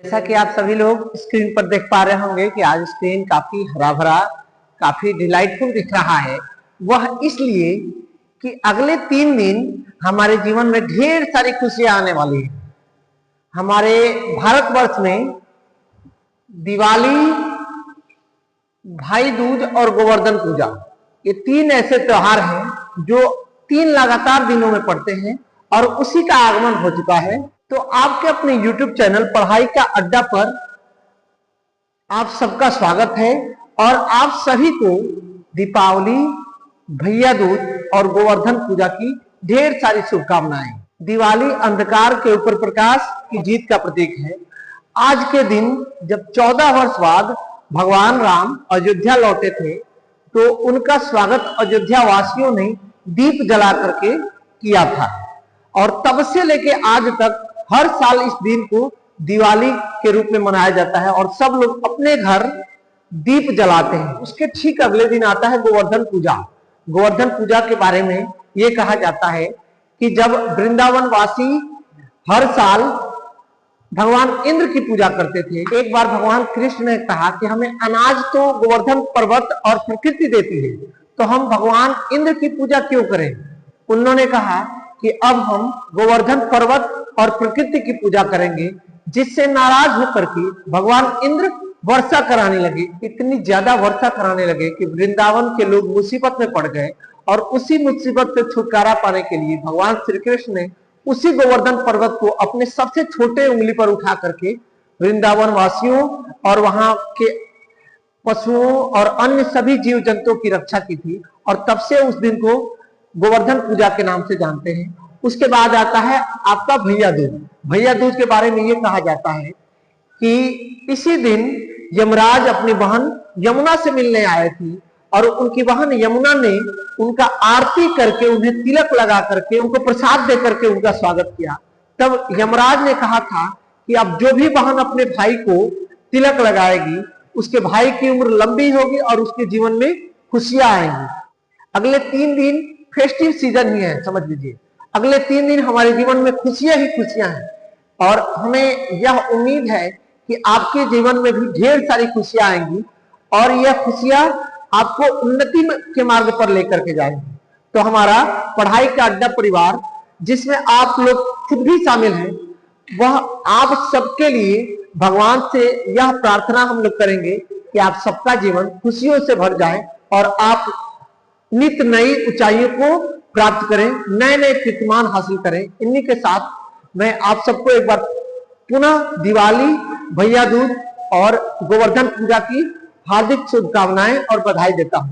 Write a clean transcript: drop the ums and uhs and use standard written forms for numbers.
जैसा कि आप सभी लोग स्क्रीन पर देख पा रहे होंगे कि आज स्क्रीन काफी हरा भरा, काफी डिलाइटफुल दिख रहा है। वह इसलिए कि अगले 3 दिन हमारे जीवन में ढेर सारी खुशियां आने वाली है। हमारे भारतवर्ष में दिवाली, भाई दूज और गोवर्धन पूजा, ये 3 ऐसे त्योहार हैं जो 3 लगातार दिनों में पड़ते हैं और उसी का आगमन हो चुका है। तो आपके अपने YouTube चैनल पढ़ाई का अड्डा पर आप सबका स्वागत है और आप सभी को दीपावली, भैया दूज और गोवर्धन पूजा की ढेर सारी शुभकामनाएं। दिवाली अंधकार के ऊपर प्रकाश की जीत का प्रतीक है। आज के दिन जब 14 वर्ष बाद भगवान राम अयोध्या लौटे थे तो उनका स्वागत अयोध्या वासियों ने दीप जला करके किया था और तब से लेके आज तक हर साल इस दिन को दिवाली के रूप में मनाया जाता है और सब लोग अपने घर दीप जलाते हैं। उसके ठीक अगले दिन आता है गोवर्धन पूजा। गोवर्धन पूजा के बारे में ये कहा जाता है कि जब वृंदावन वासी हर साल भगवान इंद्र की पूजा करते थे, एक बार भगवान कृष्ण ने कहा कि हमें अनाज तो गोवर्धन पर्वत और प्रकृति देती है, तो हम भगवान इंद्र की पूजा क्यों करें। उन्होंने कहा कि अब हम गोवर्धन पर्वत और प्रकृति की पूजा करेंगे, जिससे नाराज होकर के भगवान इंद्र वर्षा कराने लगे। इतनी ज्यादा वर्षा कराने लगे कि वृंदावन के लोग मुसीबत में पड़ गए और उसी मुसीबत से छुटकारा पाने के लिए भगवान श्री कृष्ण ने उसी गोवर्धन पर्वत को अपने सबसे छोटे उंगली पर उठा करके वृंदावन वासियों और वहां के पशुओं और अन्य सभी जीव जंतुओं की रक्षा की थी और तब से उस दिन को गोवर्धन पूजा के नाम से जानते हैं। उसके बाद आता है आपका भैया दूज। भैया दूज के बारे में ये कहा जाता है कि इसी दिन यमराज अपनी बहन यमुना से मिलने आए थी और उनकी बहन यमुना ने उनका आरती करके, उन्हें तिलक लगा करके, उनको प्रसाद दे करके उनका स्वागत किया। तब यमराज ने कहा था कि अब जो भी बहन अपने भाई को तिलक लगाएगी उसके भाई की उम्र लंबी होगी और उसके जीवन में खुशियां आएंगी। अगले 3 दिन फेस्टिव सीजन ही है, समझ लीजिए। अगले 3 दिन हमारे जीवन में खुशियां ही खुशियां हैं और हमें यह उम्मीद है कि आपके जीवन में भी ढेर सारी खुशियां आएंगी और यह खुशियां आपको उन्नति के मार्ग पर लेकर के जाएंगी। तो हमारा पढ़ाई का अड्डा परिवार, जिसमें आप लोग खुद भी शामिल हैं, वह आप सबके लिए भगवान से यह प्रार्थना हम लोग करेंगे कि आप सबका जीवन खुशियों से भर जाए और आप नित्य नई ऊंचाइयों को प्राप्त करें, नए नए कीर्तिमान हासिल करें। इन्हीं के साथ मैं आप सबको एक बार पुनः दिवाली, भैया दूज और गोवर्धन पूजा की हार्दिक शुभकामनाएं और बधाई देता हूं।